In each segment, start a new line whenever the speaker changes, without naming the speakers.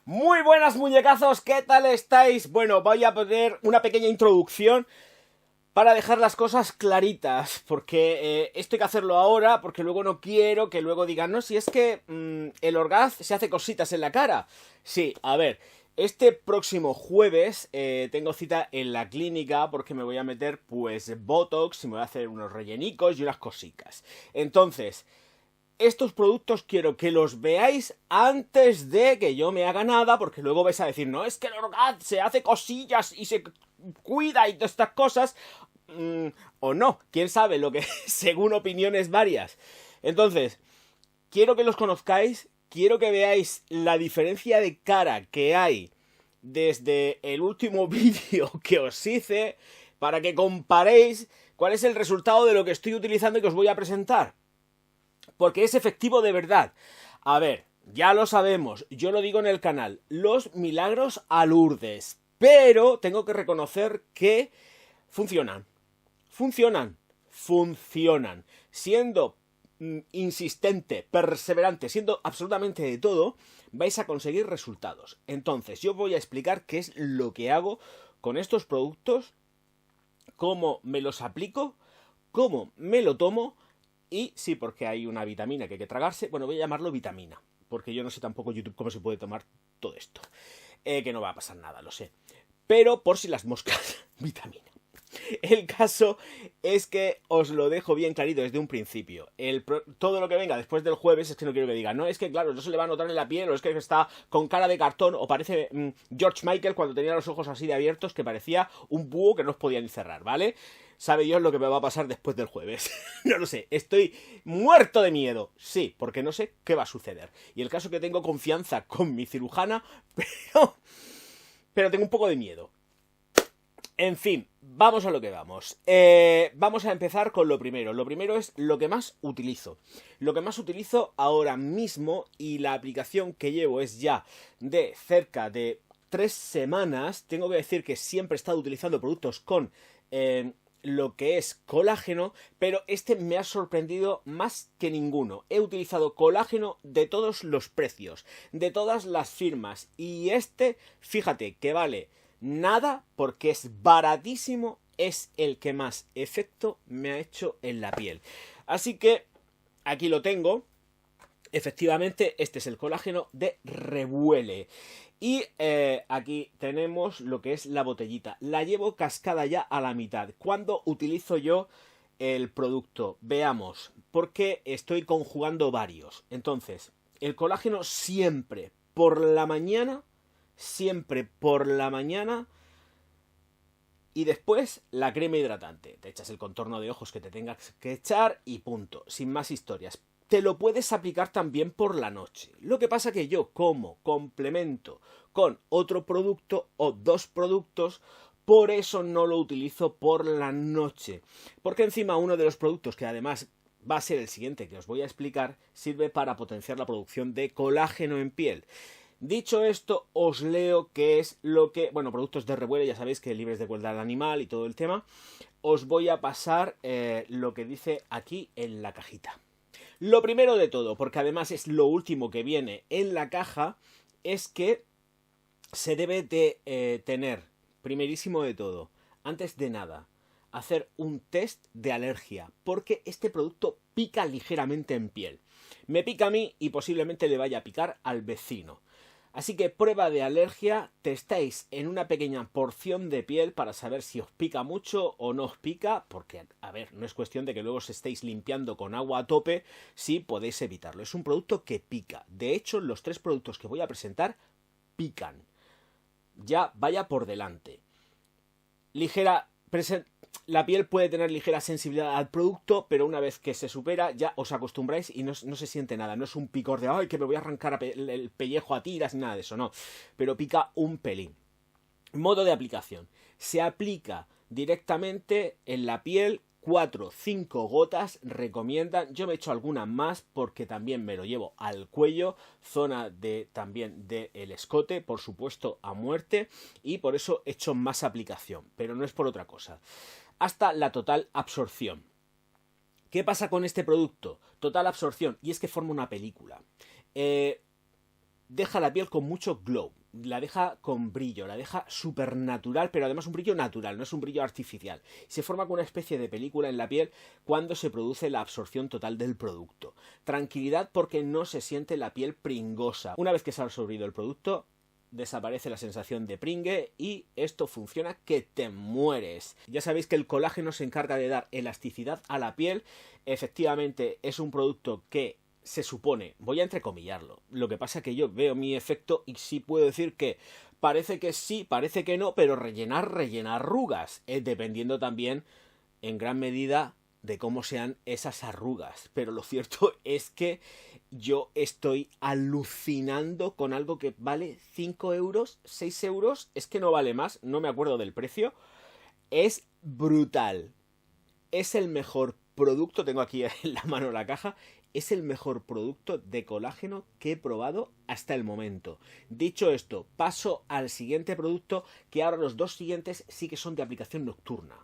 Muy buenas muñecazos, ¿qué tal estáis? Bueno, voy a poner una pequeña introducción para dejar las cosas claritas, porque esto hay que hacerlo ahora, porque luego no quiero que luego digan, no, si es que el Orgaz se hace cositas en la cara. Sí, a ver, este próximo jueves tengo cita en la clínica porque me voy a meter pues Botox y me voy a hacer unos rellenicos y unas cositas. Entonces, estos productos quiero que los veáis antes de que yo me haga nada, porque luego vais a decir, no, es que el Orgaz se hace cosillas y se cuida y todas estas cosas. O no, quién sabe, lo que según opiniones varias. Entonces, quiero que los conozcáis, quiero que veáis la diferencia de cara que hay desde el último vídeo que os hice, para que comparéis cuál es el resultado de lo que estoy utilizando y que os voy a presentar. Porque es efectivo de verdad. A ver, ya lo sabemos, yo lo digo en el canal, los milagros a Lourdes. Pero tengo que reconocer que funcionan. Funcionan. Siendo insistente, perseverante, siendo absolutamente de todo, vais a conseguir resultados. Entonces, yo voy a explicar qué es lo que hago con estos productos, cómo me los aplico, cómo me lo tomo. Y sí, porque hay una vitamina que hay que tragarse. Bueno, voy a llamarlo vitamina, porque yo no sé tampoco YouTube cómo se puede tomar todo esto. Que no va a pasar nada, lo sé. Pero por si las moscas, vitamina. El caso es que os lo dejo bien clarito desde un principio. Todo lo que venga después del jueves es que no quiero que digan, no, es que claro, no se le va a notar en la piel, o es que está con cara de cartón, o parece George Michael cuando tenía los ojos así de abiertos, que parecía un búho que no os podía ni cerrar, ¿vale? Sabe Dios lo que me va a pasar después del jueves. No lo sé, estoy muerto de miedo. Sí, porque no sé qué va a suceder. Y el caso es que tengo confianza con mi cirujana, pero tengo un poco de miedo. En fin, vamos a lo que vamos. Vamos a empezar con lo primero. Lo primero es lo que más utilizo. Lo que más utilizo ahora mismo, y la aplicación que llevo es ya de cerca de 3 semanas. Tengo que decir que siempre he estado utilizando productos con lo que es colágeno, pero este me ha sorprendido más que ninguno. He utilizado colágeno de todos los precios, de todas las firmas, y este, fíjate que vale nada porque es baratísimo, es el que más efecto me ha hecho en la piel. Así que aquí lo tengo. Efectivamente, este es el colágeno de Revuele. Y aquí tenemos lo que es la botellita. La llevo cascada ya a la mitad. ¿Cuándo utilizo yo el producto? Veamos, porque estoy conjugando varios. Entonces, el colágeno siempre por la mañana. Y después la crema hidratante. Te echas el contorno de ojos que te tengas que echar y punto. Sin más historias. Te lo puedes aplicar también por la noche. Lo que pasa que yo, como complemento con otro producto o 2 productos, por eso no lo utilizo por la noche. Porque encima uno de los productos, que además va a ser el siguiente que os voy a explicar, sirve para potenciar la producción de colágeno en piel. Dicho esto, os leo qué es lo que... Bueno, productos de Revuele, ya sabéis que libres de crueldad al animal y todo el tema. Os voy a pasar lo que dice aquí en la cajita. Lo primero de todo, porque además es lo último que viene en la caja, es que se debe de tener, primerísimo de todo, antes de nada, hacer un test de alergia, porque este producto pica ligeramente en piel. Me pica a mí y posiblemente le vaya a picar al vecino. Así que prueba de alergia, testáis en una pequeña porción de piel para saber si os pica mucho o no os pica, porque, a ver, no es cuestión de que luego os estéis limpiando con agua a tope, si podéis evitarlo. Es un producto que pica. De hecho, los 3 productos que voy a presentar pican. Ya vaya por delante. La piel puede tener ligera sensibilidad al producto, pero una vez que se supera ya os acostumbráis y no se siente nada. No es un picor de, ay, que me voy a arrancar el pellejo a tiras, ni nada de eso, no. Pero pica un pelín. Modo de aplicación. Se aplica directamente en la piel, 4-5 gotas recomiendan. Yo me echo alguna más porque también me lo llevo al cuello, zona de también del escote, por supuesto, a muerte, y por eso echo más aplicación, pero no es por otra cosa. Hasta la total absorción. ¿Qué pasa con este producto? Total absorción, y es que forma una película. deja la piel con mucho glow, la deja con brillo, la deja súper natural, pero además un brillo natural, no es un brillo artificial. Se forma con una especie de película en la piel cuando se produce la absorción total del producto. Tranquilidad porque no se siente la piel pringosa. Una vez que se ha absorbido el producto, desaparece la sensación de pringue y esto funciona que te mueres. Ya sabéis que el colágeno se encarga de dar elasticidad a la piel. Efectivamente es un producto que se supone, voy a entrecomillarlo, lo que pasa es que yo veo mi efecto y sí puedo decir que parece que sí, parece que no, pero rellena arrugas, dependiendo también en gran medida de cómo sean esas arrugas. Pero lo cierto es que yo estoy alucinando con algo que vale 5 euros, 6 euros, es que no vale más, no me acuerdo del precio, es brutal. Es el mejor producto, tengo aquí en la mano la caja, es el mejor producto de colágeno que he probado hasta el momento. Dicho esto, paso al siguiente producto, que ahora los dos siguientes sí que son de aplicación nocturna.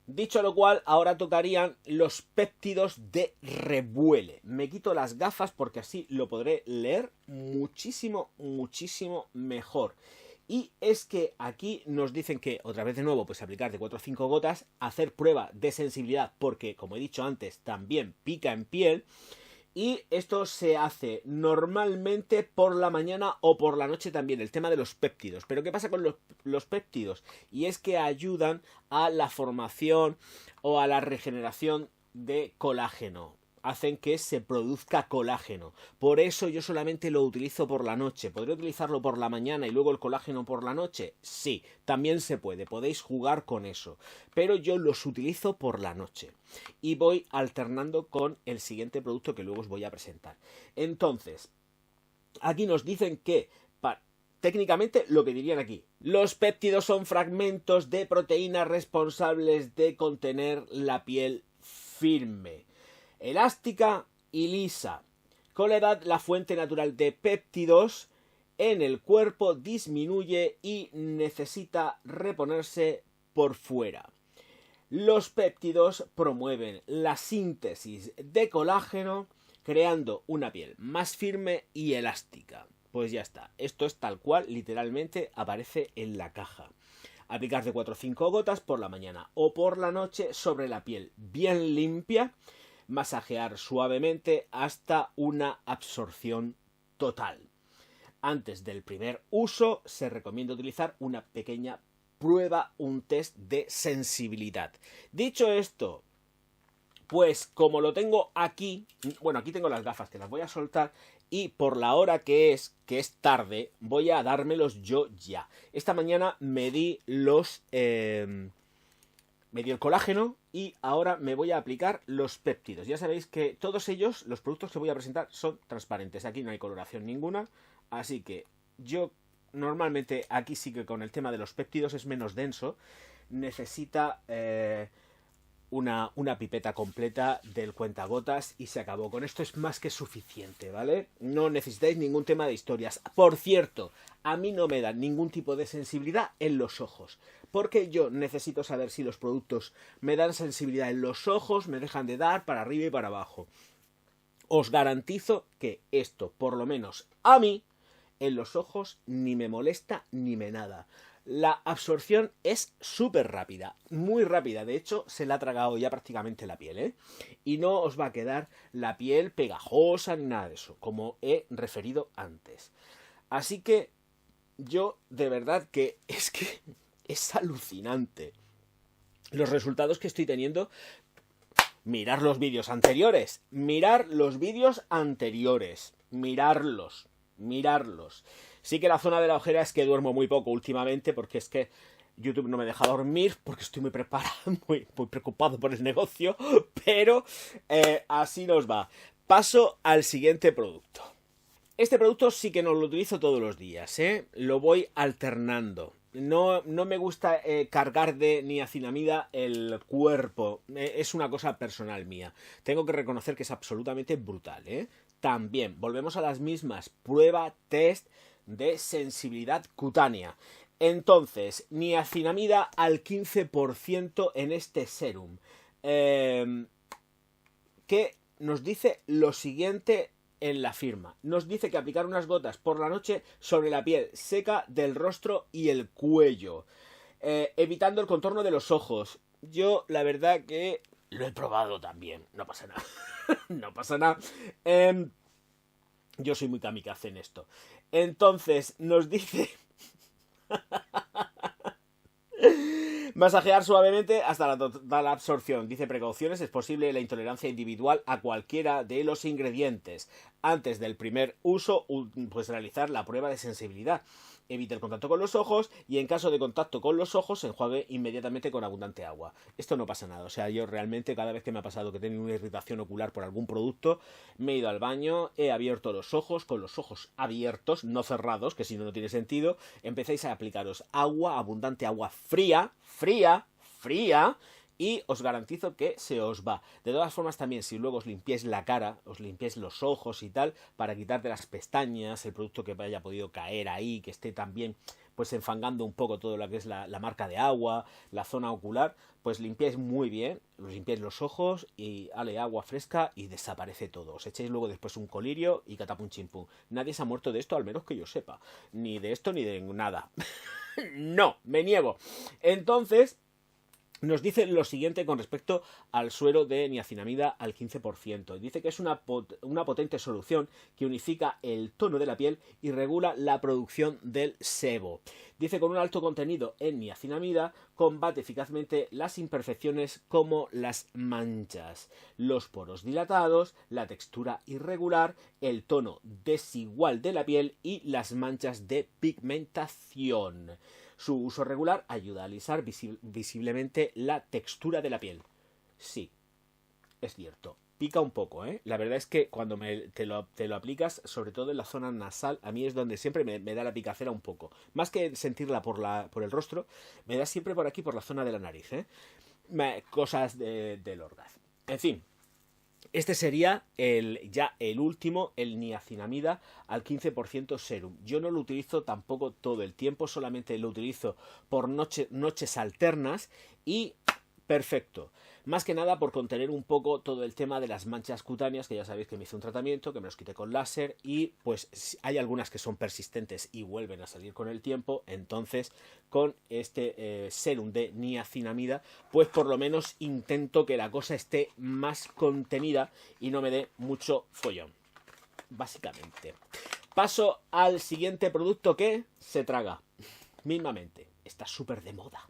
Dicho lo cual, ahora tocarían los péptidos de Revuele. Me quito las gafas porque así lo podré leer muchísimo, muchísimo mejor. Y es que aquí nos dicen que, otra vez de nuevo, pues aplicar de 4 a 5 gotas, hacer prueba de sensibilidad porque, como he dicho antes, también pica en piel. Y esto se hace normalmente por la mañana o por la noche también, el tema de los péptidos. Pero ¿qué pasa con los péptidos? Y es que ayudan a la formación o a la regeneración de colágeno. Hacen que se produzca colágeno. Por eso yo solamente lo utilizo por la noche. ¿Podré utilizarlo por la mañana y luego el colágeno por la noche? Sí, también se puede. Podéis jugar con eso. Pero yo los utilizo por la noche. Y voy alternando con el siguiente producto que luego os voy a presentar. Entonces, aquí nos dicen que técnicamente lo que dirían aquí: los péptidos son fragmentos de proteínas responsables de contener la piel firme, elástica y lisa. Con la edad, la fuente natural de péptidos en el cuerpo disminuye y necesita reponerse por fuera. Los péptidos promueven la síntesis de colágeno, creando una piel más firme y elástica. Pues ya está, esto es tal cual, literalmente aparece en la caja. Aplicar de 4 o 5 gotas por la mañana o por la noche sobre la piel bien limpia. Masajear suavemente hasta una absorción total. Antes del primer uso se recomienda utilizar una pequeña prueba, un test de sensibilidad. Dicho esto, pues como lo tengo aquí, bueno, aquí tengo las gafas que las voy a soltar y por la hora que es tarde, voy a dármelos yo ya. Esta mañana me di me dio el colágeno y ahora me voy a aplicar los péptidos. Ya sabéis que todos ellos, los productos que voy a presentar, son transparentes. Aquí no hay coloración ninguna, así que yo normalmente aquí sí que con el tema de los péptidos es menos denso. Necesita una pipeta completa del cuentagotas y se acabó. Con esto es más que suficiente, ¿vale? No necesitáis ningún tema de historias. Por cierto, a mí no me dan ningún tipo de sensibilidad en los ojos, porque yo necesito saber si los productos me dan sensibilidad en los ojos, me dejan de dar para arriba y para abajo. Os garantizo que esto, por lo menos a mí, en los ojos ni me molesta ni me nada. La absorción es súper rápida, muy rápida. De hecho, se la ha tragado ya prácticamente la piel, ¿eh? Y no os va a quedar la piel pegajosa ni nada de eso, como he referido antes. Así que yo, de verdad que es alucinante los resultados que estoy teniendo. Mirar los vídeos anteriores, mirarlos. Sí que la zona de la ojera es que duermo muy poco últimamente, porque es que YouTube no me deja dormir, porque estoy muy preparado, muy preocupado por el negocio, pero así nos va. Paso al siguiente producto. Este producto sí que no lo utilizo todos los días, ¿eh? Lo voy alternando. No me gusta cargar de niacinamida el cuerpo. Es una cosa personal mía. Tengo que reconocer que es absolutamente brutal, ¿eh? También, volvemos a las mismas. Prueba, test de sensibilidad cutánea. Entonces, niacinamida al 15% en este serum. Que nos dice lo siguiente en la firma. Nos dice que aplicar unas gotas por la noche sobre la piel seca del rostro y el cuello, evitando el contorno de los ojos. Yo, la verdad que lo he probado también. No pasa nada. No pasa nada. Yo soy muy kamikaze en esto. Entonces, nos dice... masajear suavemente hasta la total absorción. Dice precauciones, es posible la intolerancia individual a cualquiera de los ingredientes. Antes del primer uso, pues realizar la prueba de sensibilidad. Evite el contacto con los ojos y en caso de contacto con los ojos se enjuague inmediatamente con abundante agua. Esto no pasa nada, o sea, yo realmente cada vez que me ha pasado que he tenido una irritación ocular por algún producto, me he ido al baño, he abierto los ojos, con los ojos abiertos, no cerrados, que si no, no tiene sentido, empecéis a aplicaros agua, abundante agua fría, y os garantizo que se os va. De todas formas también, si luego os limpiáis la cara, os limpiáis los ojos y tal, para quitarte las pestañas, el producto que haya podido caer ahí, que esté también pues enfangando un poco todo lo que es la marca de agua, la zona ocular, pues limpiáis muy bien, os limpiáis los ojos y ale agua fresca y desaparece todo. Os echáis luego después un colirio y catapum chimpum. Nadie se ha muerto de esto, al menos que yo sepa. Ni de esto ni de nada. No, me niego. Entonces... nos dice lo siguiente con respecto al suero de niacinamida al 15%. Dice que es una potente solución que unifica el tono de la piel y regula la producción del sebo. Dice con un alto contenido en niacinamida combate eficazmente las imperfecciones como las manchas, los poros dilatados, la textura irregular, el tono desigual de la piel y las manchas de pigmentación. Su uso regular ayuda a alisar visiblemente la textura de la piel. Sí, es cierto. Pica un poco, ¿eh? La verdad es que cuando te lo aplicas, sobre todo en la zona nasal, a mí es donde siempre me da la picacera un poco. Más que sentirla por el rostro, me da siempre por aquí, por la zona de la nariz, ¿eh? Cosas del orgasmo. En fin. Este sería ya el último, el niacinamida al 15% serum. Yo no lo utilizo tampoco todo el tiempo, solamente lo utilizo por noches alternas y perfecto. Más que nada por contener un poco todo el tema de las manchas cutáneas, que ya sabéis que me hice un tratamiento, que me los quité con láser y pues hay algunas que son persistentes y vuelven a salir con el tiempo. Entonces con este serum de niacinamida pues por lo menos intento que la cosa esté más contenida y no me dé mucho follón, básicamente. Paso al siguiente producto que se traga mismamente, está súper de moda.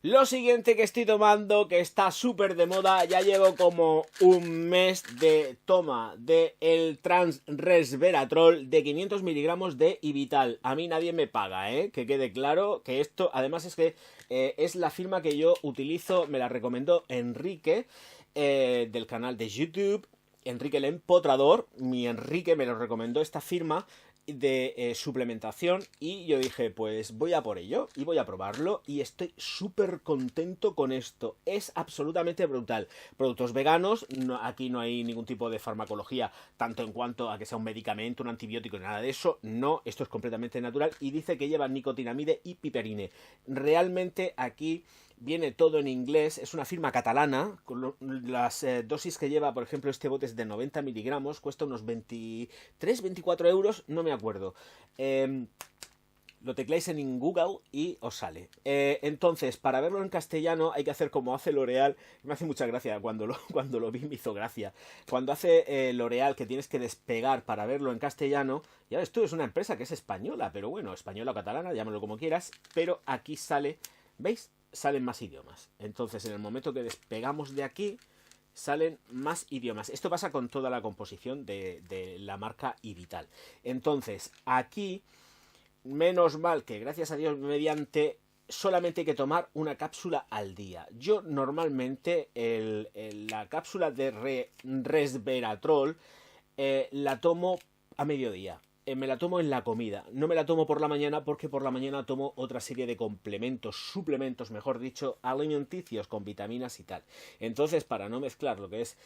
Lo siguiente que estoy tomando, que está súper de moda, ya llevo como un mes de toma de el Transresveratrol de 500 miligramos de Ivital. A mí nadie me paga, que quede claro que esto, además es que es la firma que yo utilizo, me la recomendó Enrique, del canal de YouTube, Enrique el Empotrador. Mi Enrique me lo recomendó esta firma de suplementación y yo dije pues voy a por ello y voy a probarlo y estoy súper contento con esto, es absolutamente brutal. Productos veganos, aquí no hay ningún tipo de farmacología tanto en cuanto a que sea un medicamento, un antibiótico, nada de eso, no, esto es completamente natural y dice que lleva nicotinamide y piperine. Realmente aquí viene todo en inglés, es una firma catalana, con las dosis que lleva, por ejemplo, este bote es de 90 miligramos, cuesta unos 23, 24 euros, no me acuerdo. Lo tecláis en Google y os sale. Entonces, para verlo en castellano hay que hacer como hace L'Oreal. Me hace mucha gracia, cuando lo vi me hizo gracia. Cuando hace L'Oreal que tienes que despegar para verlo en castellano, ya ves tú, es una empresa que es española, pero bueno, española o catalana, llámalo como quieras, pero aquí sale, ¿veis? Salen más idiomas. Entonces, en el momento que despegamos de aquí, salen más idiomas. Esto pasa con toda la composición de la marca Ivital. Entonces, aquí, menos mal que, gracias a Dios, mediante, solamente hay que tomar una cápsula al día. Yo normalmente la cápsula de resveratrol la tomo a mediodía. Me la tomo en la comida, no me la tomo por la mañana porque por la mañana tomo otra serie de complementos, suplementos, mejor dicho, alimenticios con vitaminas y tal. Entonces, para no mezclar lo que es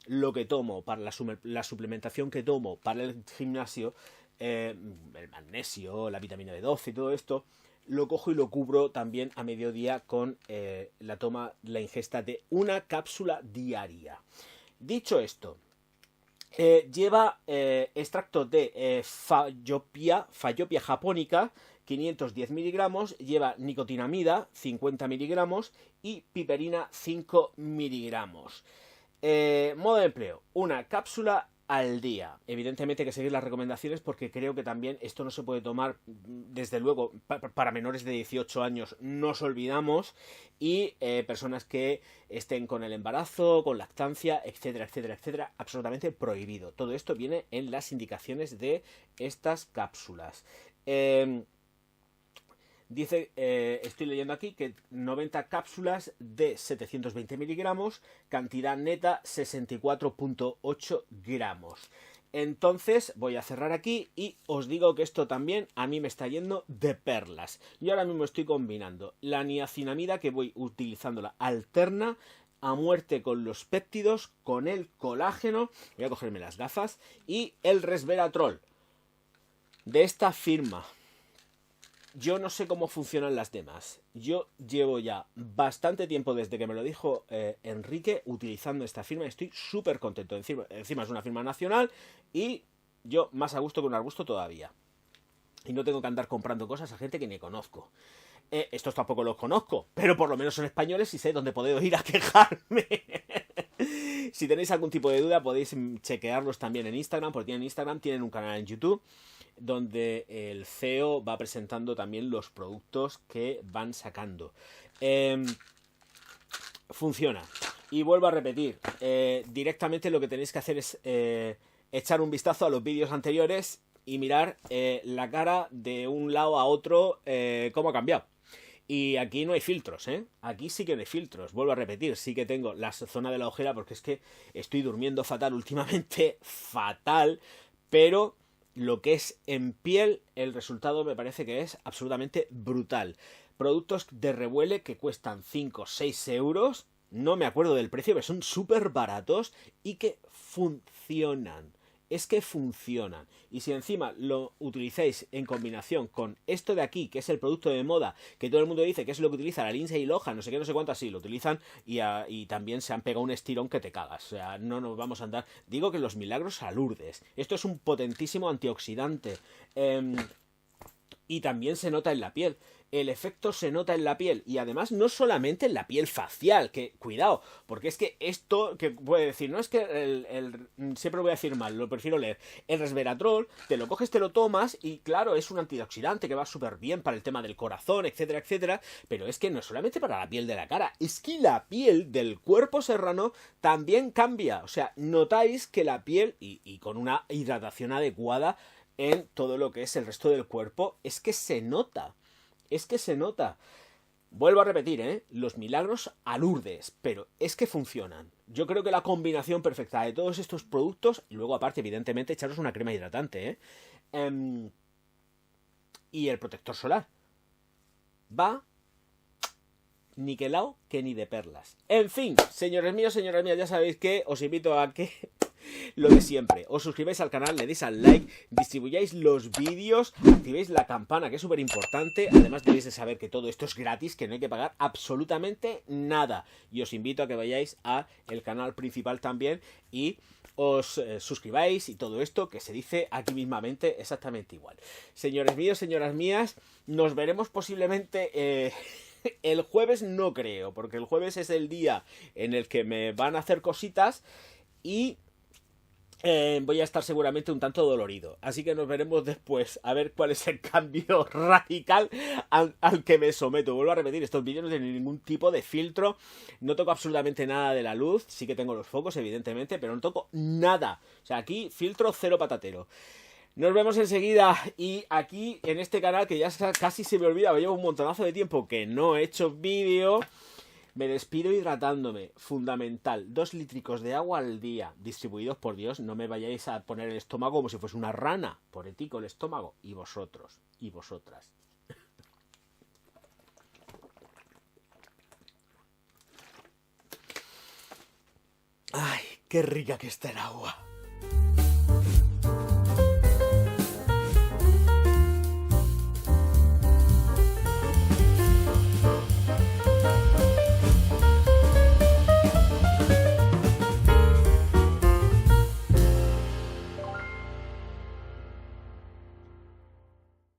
lo que tomo, para la suplementación que tomo para el gimnasio, el magnesio, la vitamina B12 y todo esto, lo cojo y lo cubro también a mediodía con la ingesta de una cápsula diaria. Dicho esto, Lleva extracto de Fallopia japonica, 510 miligramos, lleva nicotinamida, 50 miligramos, y piperina, 5 miligramos. Modo de empleo, una cápsula al día. Evidentemente hay que seguir las recomendaciones porque creo que también esto no se puede tomar, desde luego, para menores de 18 años, nos olvidamos, y personas que estén con el embarazo, con lactancia, etcétera, etcétera, etcétera, absolutamente prohibido. Todo esto viene en las indicaciones de estas cápsulas. Dice, estoy leyendo aquí, que 90 cápsulas de 720 miligramos, cantidad neta 64,8 gramos. Entonces voy a cerrar aquí y os digo que esto también a mí me está yendo de perlas. Yo ahora mismo estoy combinando la niacinamida, que voy utilizándola alterna a muerte con los péptidos, con el colágeno, voy a cogerme las gafas, y el resveratrol de esta firma. Yo no sé cómo funcionan las demás. Yo llevo ya bastante tiempo desde que me lo dijo Enrique utilizando esta firma. Estoy súper contento. Encima es una firma nacional y yo más a gusto que un arbusto todavía. Y no tengo que andar comprando cosas a gente que ni conozco. Estos tampoco los conozco, pero por lo menos son españoles y sé dónde puedo ir a quejarme. Si tenéis algún tipo de duda podéis chequearlos también en Instagram, porque tienen Instagram, tienen un canal en YouTube, donde el CEO va presentando también los productos que van sacando. Funciona. Y vuelvo a repetir, directamente lo que tenéis que hacer es echar un vistazo a los vídeos anteriores y mirar la cara de un lado a otro, cómo ha cambiado. Y aquí no hay filtros, ¿eh? Aquí sí que no hay filtros. Vuelvo a repetir, sí que tengo la zona de la ojera porque es que estoy durmiendo fatal últimamente, fatal, pero lo que es en piel, el resultado me parece que es absolutamente brutal. Productos de Revuele que cuestan 5 o 6 euros, no me acuerdo del precio, pero son súper baratos y que funcionan. Es que funcionan. Y si encima lo utilizáis en combinación con esto de aquí, que es el producto de moda, que todo el mundo dice que es lo que utiliza la Lindsay Lohan, no sé qué, no sé cuánto, así lo utilizan, y también se han pegado un estirón que te cagas. O sea, no nos vamos a andar. Digo que los milagros a Lourdes. Esto es un potentísimo antioxidante. Y también se nota en la piel. El efecto se nota en la piel. Y además no solamente en la piel facial. Que cuidado. Porque es que esto que puede decir. No es que siempre lo voy a decir mal. Lo prefiero leer. El resveratrol. Te lo coges, te lo tomas. Y claro, es un antioxidante que va súper bien para el tema del corazón, etcétera, etcétera. Pero es que no es solamente para la piel de la cara. Es que la piel del cuerpo serrano también cambia. O sea, notáis que la piel. Y con una hidratación adecuada en todo lo que es el resto del cuerpo, es que se nota. Es que se nota. Vuelvo a repetir, los milagros a Lourdes, pero es que funcionan. Yo creo que la combinación perfecta de todos estos productos, y luego aparte, evidentemente, echaros una crema hidratante, y el protector solar. Va niquelao que ni de perlas. En fin, señores míos, ya sabéis que os invito a que lo de siempre, os suscribáis al canal, le deis al like, distribuyáis los vídeos, activéis la campana, que es súper importante. Además debéis de saber que todo esto es gratis, que no hay que pagar absolutamente nada. Y os invito a que vayáis a el canal principal también y os suscribáis y todo esto que se dice aquí mismamente exactamente igual. Señores míos, señoras mías, nos veremos posiblemente... el jueves no creo, porque el jueves es el día en el que me van a hacer cositas y voy a estar seguramente un tanto dolorido. Así que nos veremos después a ver cuál es el cambio radical al que me someto. Vuelvo a repetir, estos vídeos no tienen ningún tipo de filtro. No toco absolutamente nada de la luz. Sí que tengo los focos, evidentemente, pero no toco nada. O sea, aquí filtro cero patatero. Nos vemos enseguida. Y aquí en este canal, que ya casi se me olvida, llevo un montonazo de tiempo que no he hecho vídeo. Me despido hidratándome, fundamental, 2 litricos de agua al día, distribuidos por Dios, no me vayáis a poner el estómago como si fuese una rana, por ético el estómago, y vosotros, y vosotras. Ay, qué rica que está el agua.